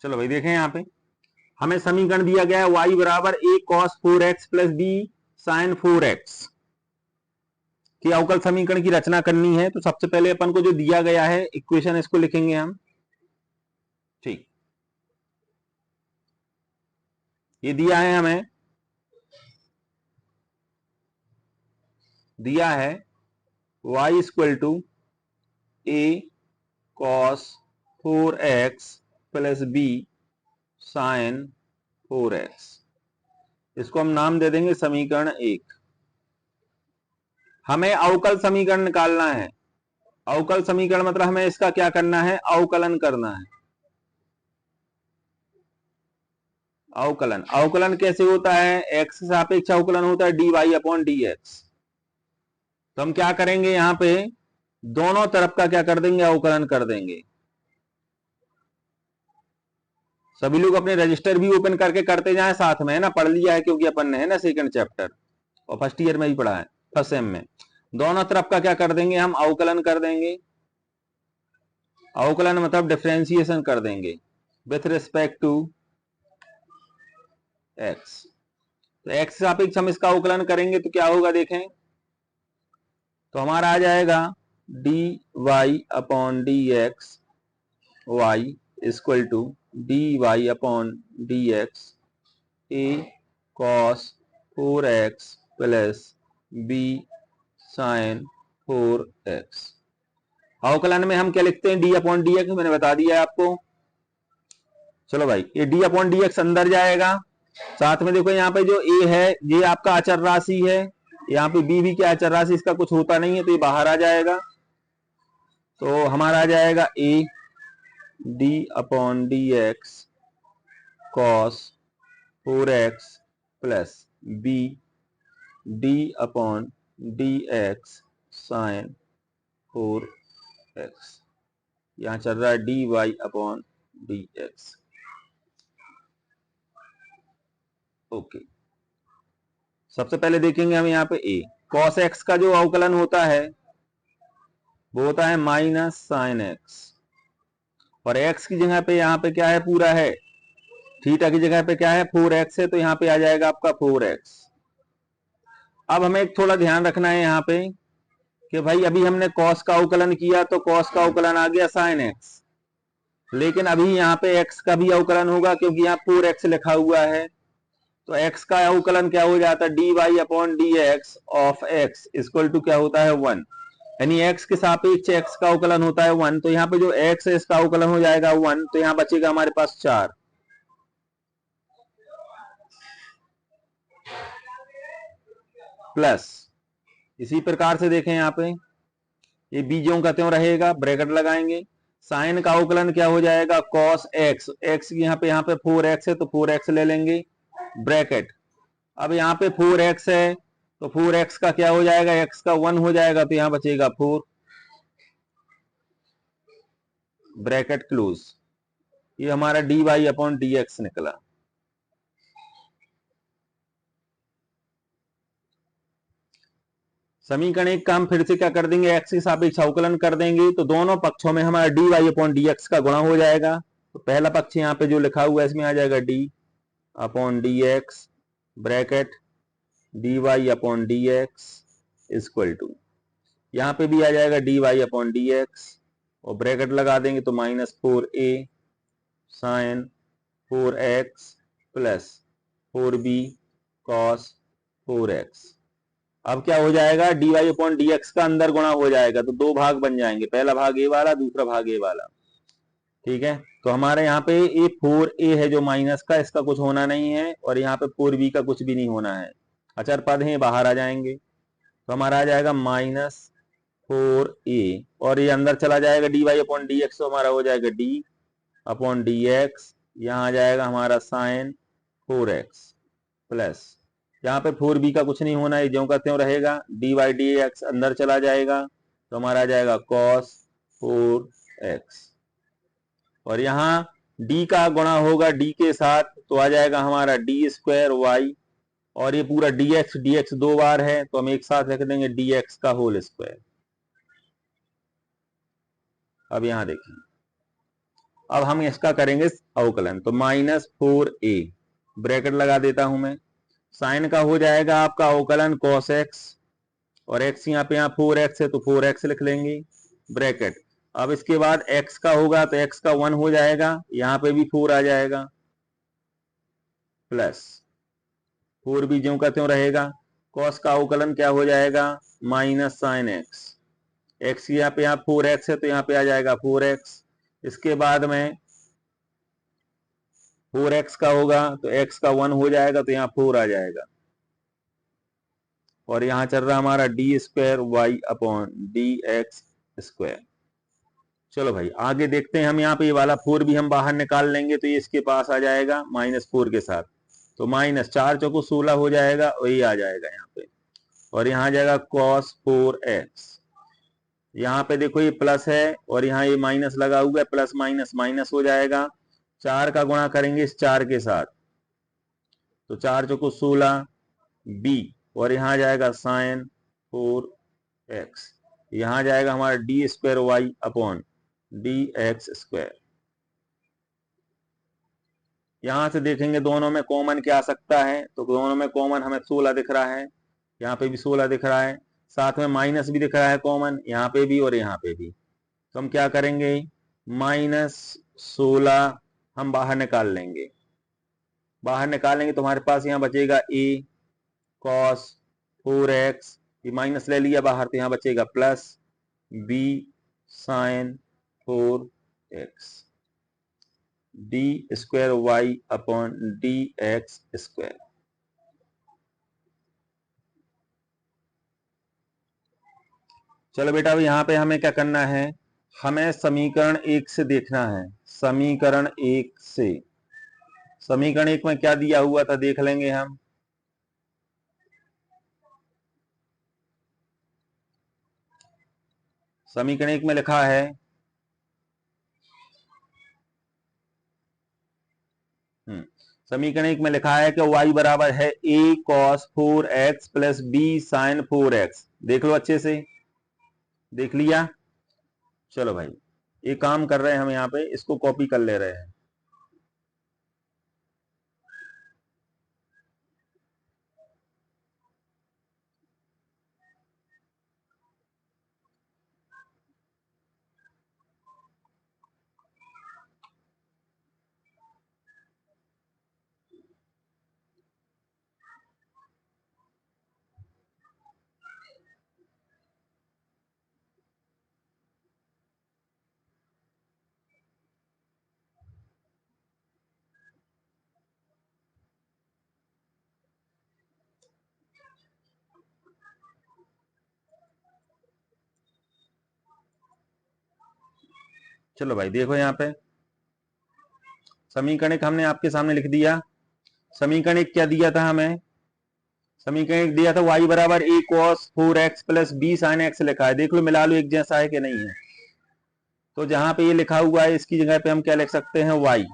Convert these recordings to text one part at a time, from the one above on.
चलो भाई देखें यहाँ पे हमें समीकरण दिया गया है y बराबर a cos 4x plus b sin 4x की अवकल समीकरण की रचना करनी है। तो सबसे पहले अपन को जो दिया गया है इक्वेशन इसको लिखेंगे हम। ठीक, ये दिया है हमें, दिया है y equal to a cos 4x plus b sin 4x। इसको हम नाम दे देंगे समीकरण 1। हमें अवकल समीकरण निकालना है। अवकल समीकरण मतलब हमें इसका क्या करना है, अवकलन करना है। अवकलन, अवकलन कैसे होता है, x के सापेक्ष अवकलन होता है dy अपॉन dx। तो हम क्या करेंगे, यहां पे दोनों तरफ का क्या कर देंगे, अवकलन कर देंगे। सभी लोग अपने रजिस्टर भी ओपन करके करते जाएं साथ में, है ना, पढ़ लिया है क्योंकि अपन ने, है ना, सेकंड चैप्टर और फर्स्ट ईयर में भी पढ़ा है, फर्स्ट सेम में। दोनों तरफ का क्या कर देंगे, हम अवकलन कर देंगे। अवकलन मतलब डिफरेंशिएशन कर देंगे विथ रिस्पेक्ट टू x। तो x के सापेक्ष हम इसका अवकलन करेंगे तो क्या होगा देखें, तो हमारा आ जाएगा dy upon dx y equal to dy upon dx a cos 4x plus b sin 4x। अवकलन में हम क्या लिखते हैं, d अपॉन डी एक्स, मैंने बता दिया है आपको। चलो भाई, ये d अपॉन डी एक्स अंदर जाएगा। साथ में देखो यहाँ पे जो a है ये आपका अचर राशि है, यहाँ पे b भी क्या अचर राशि, इसका कुछ होता नहीं है तो ये बाहर आ जाएगा। तो हमारा आ जाएगा a d upon d x cos 4x plus b d upon d x sine 4x। यहां चल रहा है dy अपॉन dx। ओके, सबसे पहले देखेंगे हम यहाँ पे a cos x का जो अवकलन होता है वो होता है माइनस साइन x, और x की जगह पे यहाँ पे क्या है, पूरा है, थीटा की जगह पे क्या है 4x है, तो यहाँ पे आ जाएगा आपका 4x। अब हमें एक थोड़ा ध्यान रखना है यहाँ पे कि भाई अभी हमने cos का अवकलन किया तो cos का अवकलन आ गया sin x, लेकिन अभी यहाँ पे x का भी अवकलन होगा क्योंकि यहाँ 4x लिखा हुआ है। तो x का अवकलन क्या हो जाता है, dy upon d x of x equal to क्या होता है 1, यानी x के सापेक्ष x का अवकलन होता है 1। तो यहाँ पे जो x है इसका अवकलन हो जाएगा 1, तो यहाँ बचेगा हमारे पास 4 प्लस, इसी प्रकार से देखें यहाँ पे ये बीजों का त्यों रहेगा, ब्रैकेट लगाएंगे। साइन का अवकलन क्या हो जाएगा, cos x, x यहाँ पे 4x है तो 4x ले लेंगे, ब्रैकेट। अब यहाँ पे 4x है तो 4x का क्या हो जाएगा, x का 1 हो जाएगा, तो यहाँ बचेगा 4, ब्रैकेट क्लोज। ये हमारा dy अपॉन dx निकला। समीकरण एक का हम फिर से क्या कर देंगे, x के सापेक्ष अवकलन कर देंगे, तो दोनों पक्षों में हमारा dy अपॉन dx का गुणा हो जाएगा। तो पहला पक्ष यहाँ पे जो लिखा हुआ है इसमें आ जाएगा d upon dx bracket dy upon dx equal to, यहाँ पे भी आ जाएगा dy अपॉन dx और ब्रैकेट लगा देंगे तो minus 4a sign 4x plus 4b cos 4x। अब क्या हो जाएगा, dy अपॉन dx का अंदर गुणा हो जाएगा, तो दो भाग बन जाएंगे, पहला भाग a वाला, दूसरा भाग a वाला। ठीक है, तो हमारे यहाँ पे ये 4a है जो माइनस का, इसका कुछ होना नहीं है, और यहाँ पे 4b का कुछ भी नहीं होना है, अचर पद है बाहर आ जाएंगे। तो हमारा आ जाएगा माइनस 4a और ये अंदर चला जाएगा dy अपॉन dx, तो हमारा हो जाएगा d अपॉन dx, यहाँ आ जाएगा हमारा साइन 4x प्लस, यहाँ पे 4b का कुछ नहीं होना है, ज्यों का त्यों रहेगा, dy dx अंदर चला जाएगा तो हमारा आ जाएगा cos 4x, और यहाँ d का गुणा होगा d के साथ तो आ जाएगा हमारा d स्क्वायर y, और ये पूरा dx दो बार है तो हम एक साथ लिख देंगे dx का होल स्क्वायर। अब यहां देखिए अब हम इसका करेंगे अवकलन, तो -4a ब्रैकेट लगा देता हूं मैं। साइन का हो जाएगा आपका अवकलन cos x, और x यहाँ पे यहाँ 4x है तो 4x लिख लेंगे ब्रैकेट। अब इसके बाद x का होगा तो x का 1 हो जाएगा, यहाँ पे भी 4 आ जाएगा, प्लस 4 भी ज्यों का त्यों रहेगा। cos का अवकलन क्या हो जाएगा, माइनस साइन x, x यहाँ पे यहाँ 4x है तो यहाँ पे आ जाएगा 4x। इसके बाद में 4x का होगा तो x का 1 हो जाएगा तो यहाँ 4 आ जाएगा, और यहाँ चल रहा हमारा d square y upon d x square. चलो भाई आगे देखते हैं हम, यहाँ पे ये वाला 4 भी हम बाहर निकाल लेंगे तो ये इसके पास आ जाएगा -4 के साथ, तो -4×4 = 16 हो जाएगा, वही आ जाएगा यहाँ पे, और यहाँ आ जाएगा cos 4x। यहाँ पे देखो ये प्लस है और यहाँ ये माइनस लगा हुआ है, प्लस माइनस माइनस हो जाएगा। 4 का गुणा करेंगे इस 4 के साथ, तो 4×4 = 16 b, और यहाँ जाएगा साइन 4x, यहाँ जाएगा हमारा d square y upon d x square. यहां से देखेंगे दोनों में कॉमन क्या आ सकता है, तो दोनों में कॉमन हमें 16 दिख रहा है, यहाँ पे भी 16 दिख रहा है, साथ में माइनस भी दिख रहा है कॉमन, यहाँ पे भी और यहाँ पे भी। तो हम क्या करेंगे, -16 हम बाहर निकाल लेंगे, बाहर निकालेंगे तो हमारे पास यहाँ बचेगा a cos 4x, ये माइनस ले लिया बाहर तो यहाँ बचेगा plus b sin 4x d square y upon d x square. चलो बेटा अब यहाँ पे हमें क्या करना है, हमें समीकरण 1 से देखना है। समीकरण 1 से, समीकरण 1 में क्या दिया हुआ था देख लेंगे हम। समीकरण 1 में लिखा है समीकरण 1 में लिखा है कि y बराबर है a cos 4x plus b sin 4x। देख लो अच्छे से, देख लिया। चलो भाई ये काम कर रहे हैं हम, यहाँ पे इसको कॉपी कर ले रहे हैं। चलो भाई देखो यहाँ पे समीकरण 1 हमने आपके सामने लिख दिया। समीकरण 1 क्या दिया था हमें, समीकरण 1 दिया था y बराबर a cos 4x plus b sin x लिखा है। देख लो मिला लो एक जैसा है कि नहीं है। तो जहां पे ये लिखा हुआ है इसकी जगह पे हम क्या लिख सकते हैं, y,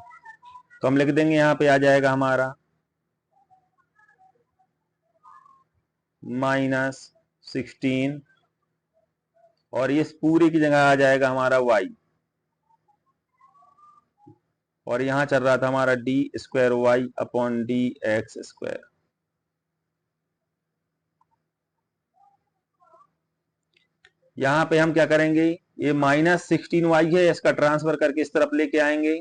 तो हम लिख देंगे यहाँ पे आ जाएगा हमारा -16, और ये पूरे की जगह आ जाएगा हमारा y, और यहां चल रहा था हमारा d square y upon d x square. यहां पे हम क्या करेंगे, ये -16y है, इसका ट्रांसफर करके इस तरफ लेके आएंगे,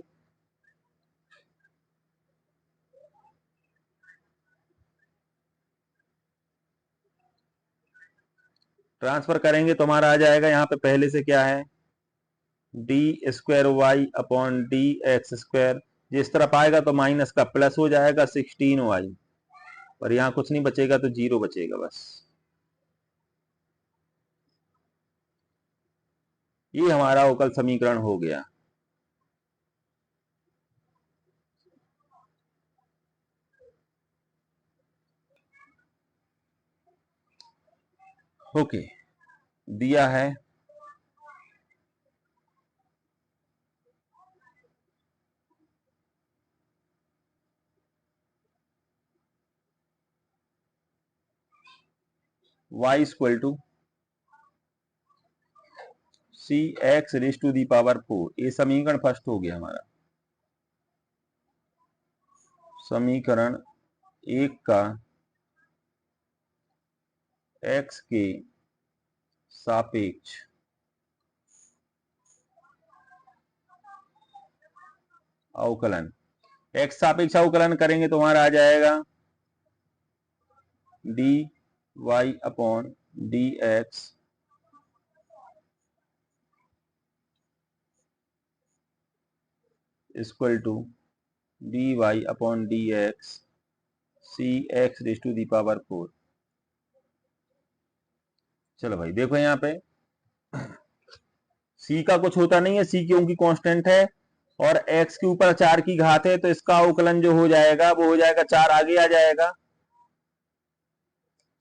ट्रांसफर करेंगे तो हमारा आ जाएगा यहाँ पे पहले से क्या है, d square y upon d x square. जिस तरफ आएगा तो माइनस का प्लस हो जाएगा 16y, और यहाँ कुछ नहीं बचेगा तो 0 बचेगा बस। ये हमारा अवकल समीकरण हो गया। ओके, दिया है y = c x raise to the power 4। ये समीकरण फर्स्ट हो गया हमारा। समीकरण 1 का x के सापेक्ष अवकलन, x सापेक्ष अवकलन करेंगे तो हमारा आ जाएगा dy upon dx equal to dy upon dx c x raise to the power 4। चलो भाई देखो यहाँ पे c का कुछ होता नहीं है, c क्योंकि कांस्टेंट है और x के ऊपर 4 की घात है, तो इसका अवकलन जो हो जाएगा वो हो जाएगा 4 आगे आ जाएगा,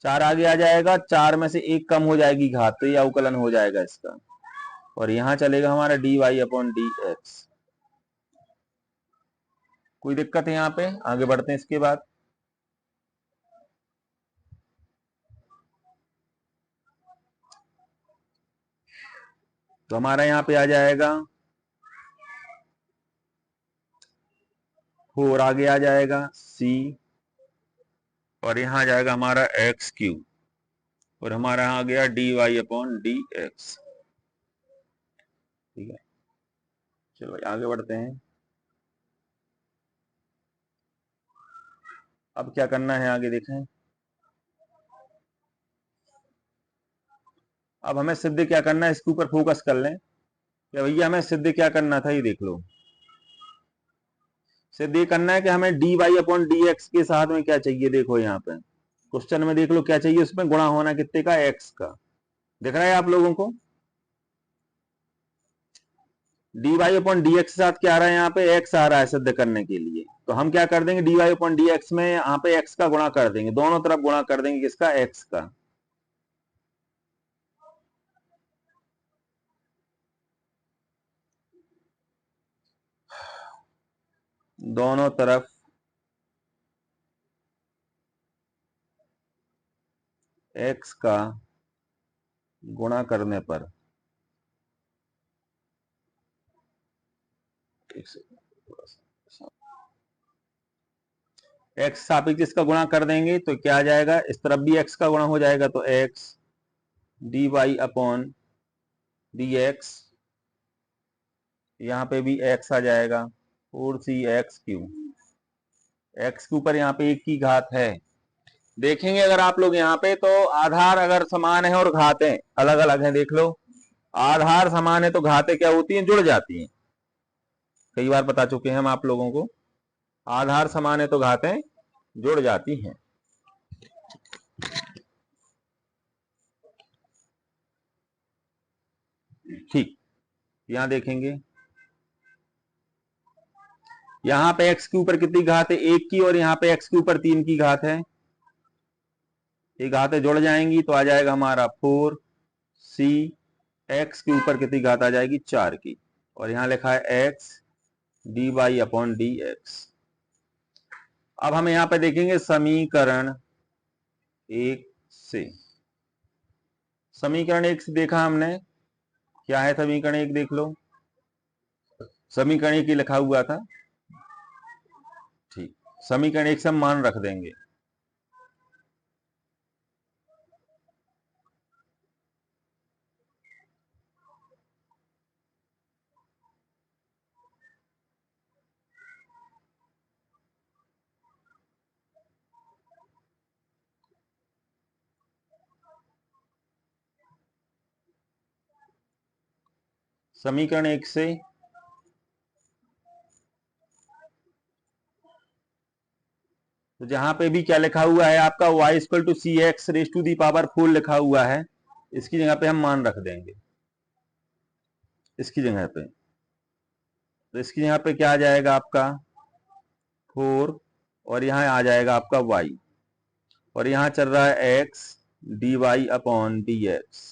4 आगे आ जाएगा, 4 में से 1 कम हो जाएगी घात, तो ये अवकलन हो जाएगा इसका। और यहां चलेगा हमारा dy अपॉन dx। कोई दिक्कत है यहाँ पे? आगे बढ़ते हैं इसके बाद। तो हमारा यहाँ पे आ जाएगा 4 आगे आ जाएगा c, और यहाँ आ जाएगा हमारा एक्स क्यूब, और हमारा यहाँ आ गया dy अपॉन dx। ठीक है, चलो भाई आगे बढ़ते हैं। अब क्या करना है आगे देखें। अब हमें सिद्ध क्या करना है, इसके ऊपर फोकस कर लें। क्या भैया हमें सिद्ध क्या करना था, ये देख लो। सिद्ध ये करना है कि हमें dy अपॉन dx के साथ में क्या चाहिए, देखो यहाँ पे क्वेश्चन में देख लो क्या चाहिए, उसमें गुणा होना कितने का, x का। दिख रहा है आप लोगों को? dy अपॉन dx के साथ क्या आ रहा है, यहाँ पे x आ रहा है सिद्ध करने के लिए। तो हम क्या कर देंगे, dy अपॉन dx में यहाँ पे x का गुणा कर देंगे, दोनों तरफ गुणा कर देंगे, किसका, x का। दोनों तरफ x का गुणा करने पर x सापेक्ष इसका गुणा कर देंगे तो क्या आ जाएगा, इस तरफ भी x का गुणा हो जाएगा, तो x dy अपॉन dx, यहाँ पे भी x आ जाएगा 4cx क्यूब। x के ऊपर यहाँ पे 1 की घात है। देखेंगे अगर आप लोग यहाँ पे, तो आधार अगर समान है और घातें अलग अलग हैं, देख लो आधार समान है तो घातें क्या होती हैं, जुड़ जाती हैं। कई बार बता चुके हैं हम आप लोगों को, आधार समान है तो घातें जुड़ जाती हैं। ठीक, यहां देखेंगे, यहां पे x के ऊपर कितनी घात है, 1 की, और यहाँ पे x के ऊपर 3 की घात है। ये घातें जुड़ जाएंगी तो आ जाएगा हमारा 4c, x के ऊपर कितनी घात आ जाएगी, 4 की, और यहां लिखा है x dy अपॉन dx। अब हम यहां पे देखेंगे समीकरण 1 से। समीकरण 1 से देखा हमने, क्या है समीकरण 1 देख लो। समीकरण 1 लिखा हुआ था, ठीक, समीकरण 1 से हम मान रख देंगे। समीकरण 1 से तो जहां पे भी क्या लिखा हुआ है आपका, y equal to c x raise to the power 4 लिखा हुआ है, इसकी जगह पे हम मान रख देंगे, इसकी जगह पे। तो इसकी जगह पे क्या आ जाएगा आपका 4, और यहां आ जाएगा आपका y, और यहां चल रहा है x dy अपॉन dx।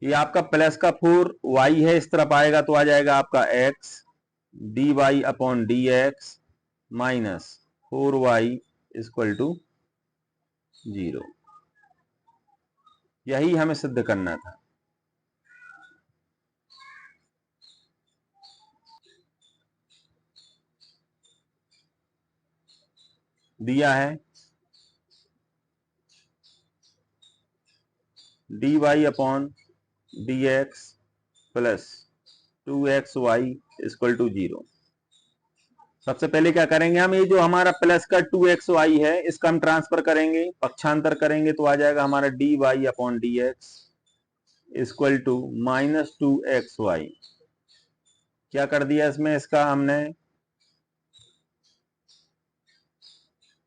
ये आपका प्लस का 4y है, इस तरफ आएगा तो आ जाएगा आपका x dy upon dx minus 4y equal to 0। यही हमें सिद्ध करना था। दिया है dy upon dx plus 2xy equal to 0। सबसे पहले क्या करेंगे हम, ये जो हमारा प्लस का 2xy है इसका हम ट्रांसफर करेंगे, पक्षांतर करेंगे तो आ जाएगा हमारा dy upon dx equal to -2xy। क्या कर दिया इसमें, इसका हमने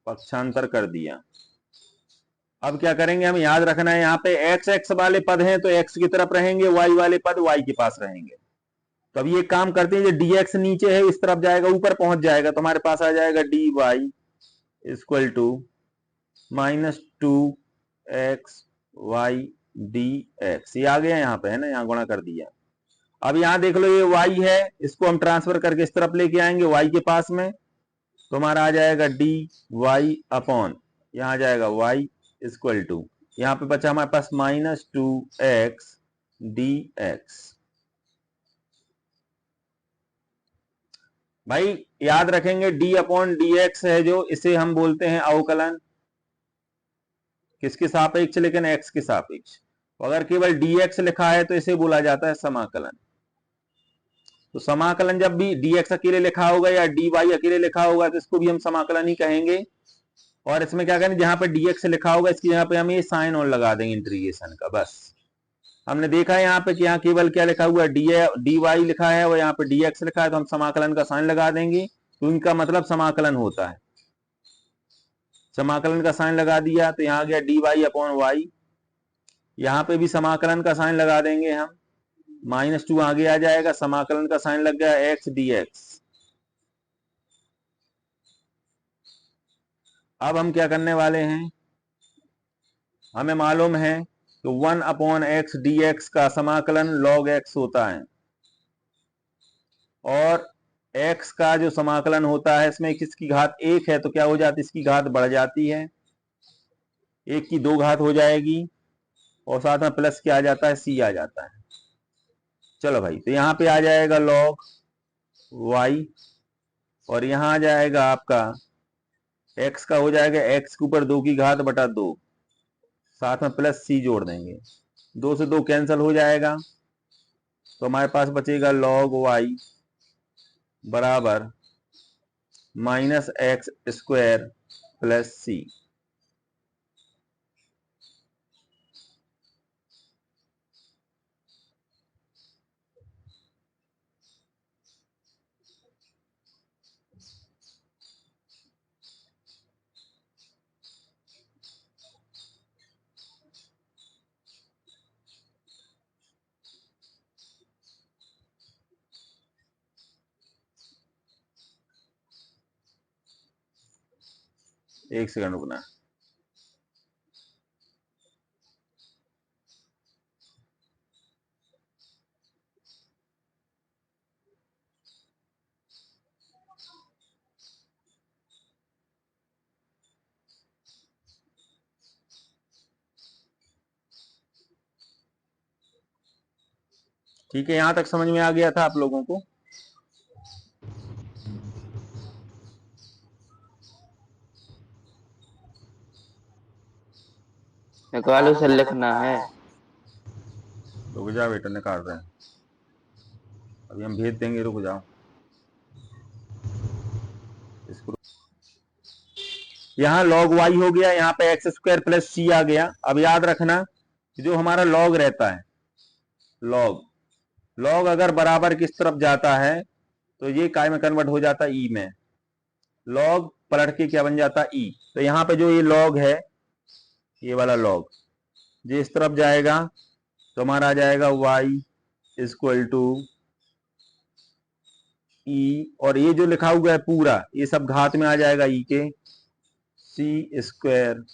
पक्षांतर कर दिया। अब क्या करेंगे, हम याद रखना है यहाँ पे x x वाले पद हैं तो x की तरफ रहेंगे, y वाले पद y के पास रहेंगे। तो अब ये काम करते हैं, जो dx नीचे है इस तरफ जाएगा, ऊपर पहुंच जाएगा, तो हमारे पास आ जाएगा dy equal to -2xy dx। ये आ गया यहाँ पे, है ना, यहाँ गुणा कर दिया। अब यहाँ देख लो ये y है, इसको हम ट्रांसफर करके इस तरफ लेके आएंगे y के पास में, तो हमारा आ जाएगा dy अपॉन, यहाँ आ जाएगा y इक्वल टू, यहाँ पे बचा हमारे पास -2x dx। भाई याद रखेंगे d अपॉन dx है जो, इसे हम बोलते हैं अवकलन। किसके सापेक्ष, लेकिन x के सापेक्ष। अगर केवल dx लिखा है तो इसे बोला जाता है समाकलन। तो समाकलन जब भी dx अकेले लिखा होगा या dy अकेले लिखा होगा तो इसको भी हम समाकलन ही कहेंगे। और इसमें क्या करेंगे, जहां पर dx लिखा होगा इसकी जगह पे हम ये साइन ऑन लगा देंगे इंटीग्रेशन का। बस हमने देखा है यहाँ पे कि यहाँ केवल क्या लिखा हुआ है, dy लिखा है और यहाँ पे dx लिखा है, तो हम समाकलन का साइन लगा देंगे, तो इनका मतलब समाकलन होता है। समाकलन का साइन लगा दिया तो यहाँ गया dy अपॉन वाई, यहाँ पे भी समाकलन का साइन लगा देंगे हम, -2 आगे आ जाएगा, समाकलन का साइन लग गया x dx। अब हम क्या करने वाले हैं, हमें मालूम है तो 1 अपॉन एक्स डी एक्स का समाकलन log x होता है, और x का जो समाकलन होता है इसमें किसकी घात 1 है तो क्या हो जाती है, इसकी घात बढ़ जाती है, 1 की 2 घात हो जाएगी, और साथ में प्लस क्या आ जाता है, c आ जाता है। चलो भाई, तो यहाँ पे आ जाएगा log y, और यहाँ आ जाएगा आपका x का हो जाएगा x के ऊपर 2 की घात बटा 2, साथ में प्लस c जोड़ देंगे, 2 से 2 कैंसिल हो जाएगा, तो हमारे पास बचेगा log y बराबर -x² प्लस c। एक सेकंड रुकना। ठीक है, यहां तक समझ में आ गया था आप लोगों को। निकालो से लिखना है। रुक जाओ बेटा, निकाल रहे हैं, अभी हम भेज देंगे, रुक जाओ इसको। यहाँ log y हो गया, यहाँ पे x² प्लस c आ गया। अब याद रखना जो हमारा log रहता है, log अगर बराबर किस तरफ जाता है तो ये काय में कन्वर्ट हो जाता है e में, log पलट के क्या बन जाता है e। तो यहाँ पे जो ये log है, ये वाला log जो इस तरफ जाएगा तो हमारा आ जाएगा y इक्वल टू e, और ये जो लिखा हुआ है पूरा ये सब घात में आ जाएगा e के, c²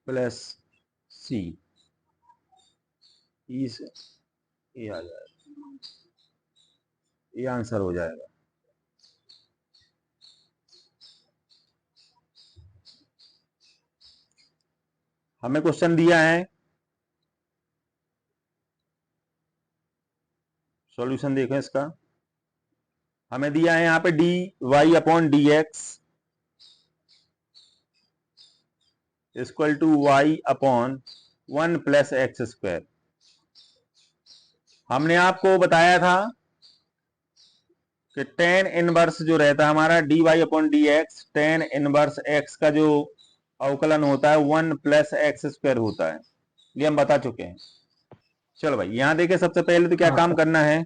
प्लस c, ये आ जाएगा, ये आंसर हो जाएगा। हमें क्वेश्चन दिया है सॉल्यूशन देखो इसका, हमें दिया है यहाँ पे d y upon d x equal to y upon 1 plus x square. हमने आपको बताया था कि टेन इनवर्स जो रहता है हमारा d y upon d x, tan inverse x का जो अवकलन होता है 1 प्लस एक्स स्क्वायर होता है, ये हम बता चुके हैं। चलो भाई यहां देखें, सबसे पहले तो क्या काम करना है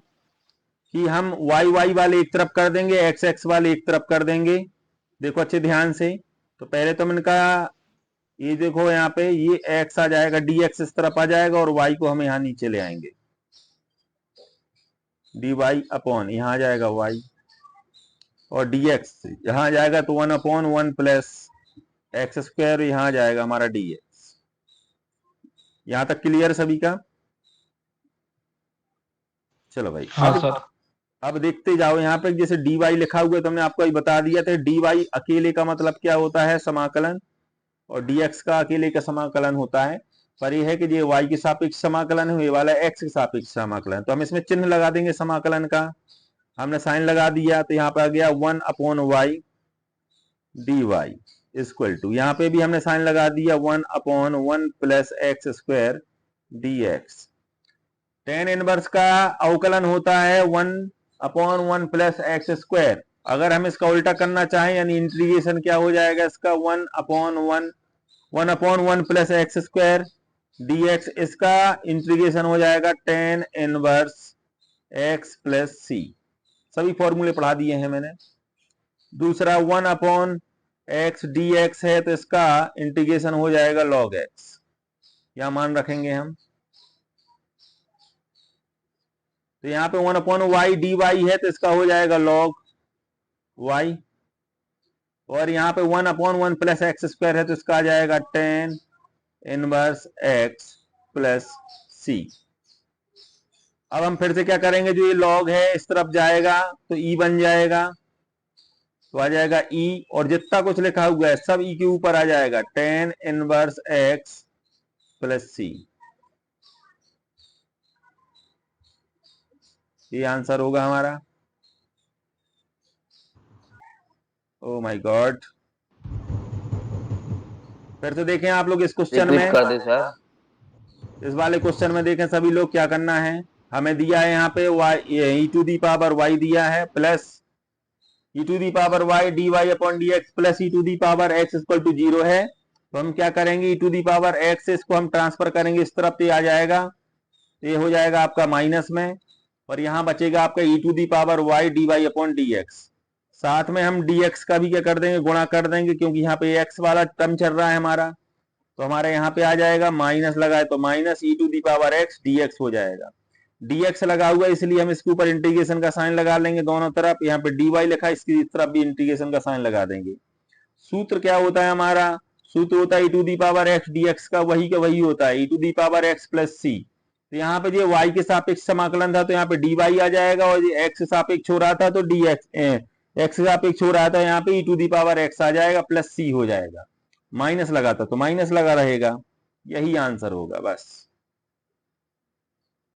कि हम वाई वाई वाले एक तरफ कर देंगे, एक्स एक्स वाले एक तरफ कर देंगे। देखो अच्छे ध्यान से, तो पहले तो मैंने कहा ये देखो यहाँ पे ये एक्स आ जाएगा, डी एक्स इस तरफ आ जाएगा और वाई को हम यहाँ नीचे ले आएंगे, डी वाई अपॉन यहाँ आ जाएगा वाई, और डी एक्स यहाँ आ जाएगा तो 1 अपॉन 1 प्लस एक्स स्क्वायर, यहाँ आ जाएगा हमारा डी एक्स। यहां तक क्लियर सभी का? चलो भाई हाँ सर। अब देखते जाओ यहाँ पे, जैसे डी वाई लिखा हुआ है तो हमने आपको बता दिया था, डी वाई अकेले का मतलब क्या होता है, समाकलन, और डी एक्स का अकेले का समाकलन होता है। पर यह है कि ये वाई के सापेक्ष समाकलन है, ये वाला एक्स के सापेक्ष समाकलन। तो हम इसमें चिन्ह लगा देंगे समाकलन का, हमने साइन लगा दिया तो यहाँ पे आ गया 1 upon y d y equal to, यहाँ पे भी हमने साइन लगा दिया 1 upon 1 plus x square d x. Tan inverse का अवकलन होता है 1 अपॉन 1 प्लस एक्स स्क्वायर। अगर हम इसका उल्टा करना चाहें यानी इंटीग्रेशन क्या हो जाएगा इसका 1 upon 1 plus x square d x, इसका इंटीग्रेशन हो जाएगा टेन इनवर्स एक्स प्लस सी। सभी फॉर्मूले पढ़ा दिए हैं मैंने। दूसरा 1 अपॉन एक्स डी एक्स है तो इसका इंटीग्रेशन हो जाएगा लॉग एक्स, यहां मान रखेंगे हम। तो यहाँ पे 1 अपॉन वाई डी वाई है तो इसका हो जाएगा लॉग वाई, और यहाँ पे 1 अपॉन 1 प्लस एक्स स्क्वायर है तो इसका आ जाएगा टेन इनवर्स एक्स प्लस सी। अब हम फिर से क्या करेंगे, जो ये लॉग है इस तरफ जाएगा तो ई बन जाएगा, तो आ जाएगा ई, और जितना कुछ लिखा हुआ है सब ई के ऊपर आ जाएगा, टेन इनवर्स एक्स प्लस सी। ये आंसर होगा हमारा। ओ माय गॉड, फिर से देखें आप लोग इस क्वेश्चन में, रिपीट कर दे सर। इस वाले क्वेश्चन में देखें सभी लोग क्या करना है। हमें दिया है यहाँ पे y e to the power y दिया है plus e to the power y d y upon d x plus e to the power x equal to 0 है। तो हम क्या करेंगे, e to the power x इसको हम ट्रांसफर करेंगे इस तरफ, तो ये आ जाएगा, तो ये हो जाएगा आपका माइनस में, और यहाँ बचेगा आपका e to the power y d y upon d x. साथ में हम डी एक्स का भी क्या कर देंगे, गुणा कर देंगे, क्योंकि यहाँ पे एक्स वाला टर्म चल रहा है हमारा, तो हमारे यहाँ पे आ जाएगा माइनस लगाए तो minus e to the power x d x हो जाएगा। डी एक्स लगा हुआ है इसलिए हम इसके ऊपर इंटीग्रेशन का साइन लगा लेंगे दोनों तरफ। यहाँ पे डी वाई लिखा है, इसकी तरफ भी इंटीग्रेशन का साइन लगा देंगे। सूत्र क्या होता है हमारा, सूत्र होता है e to the power x d x का वही होता है, e to the power x plus c. तो यहाँ पे जो वाई के सापेक्ष समाकलन था तो यहाँ पे डी वाई आ जाएगा, और ये एक्स सापेक्ष हो रहा था तो डी एक्स एक्स सापेक्ष हो रहा था, यहाँ पे ई टू दी पावर एक्स आ जाएगा प्लस सी हो जाएगा। माइनस लगा था तो माइनस लगा रहेगा, यही आंसर होगा बस।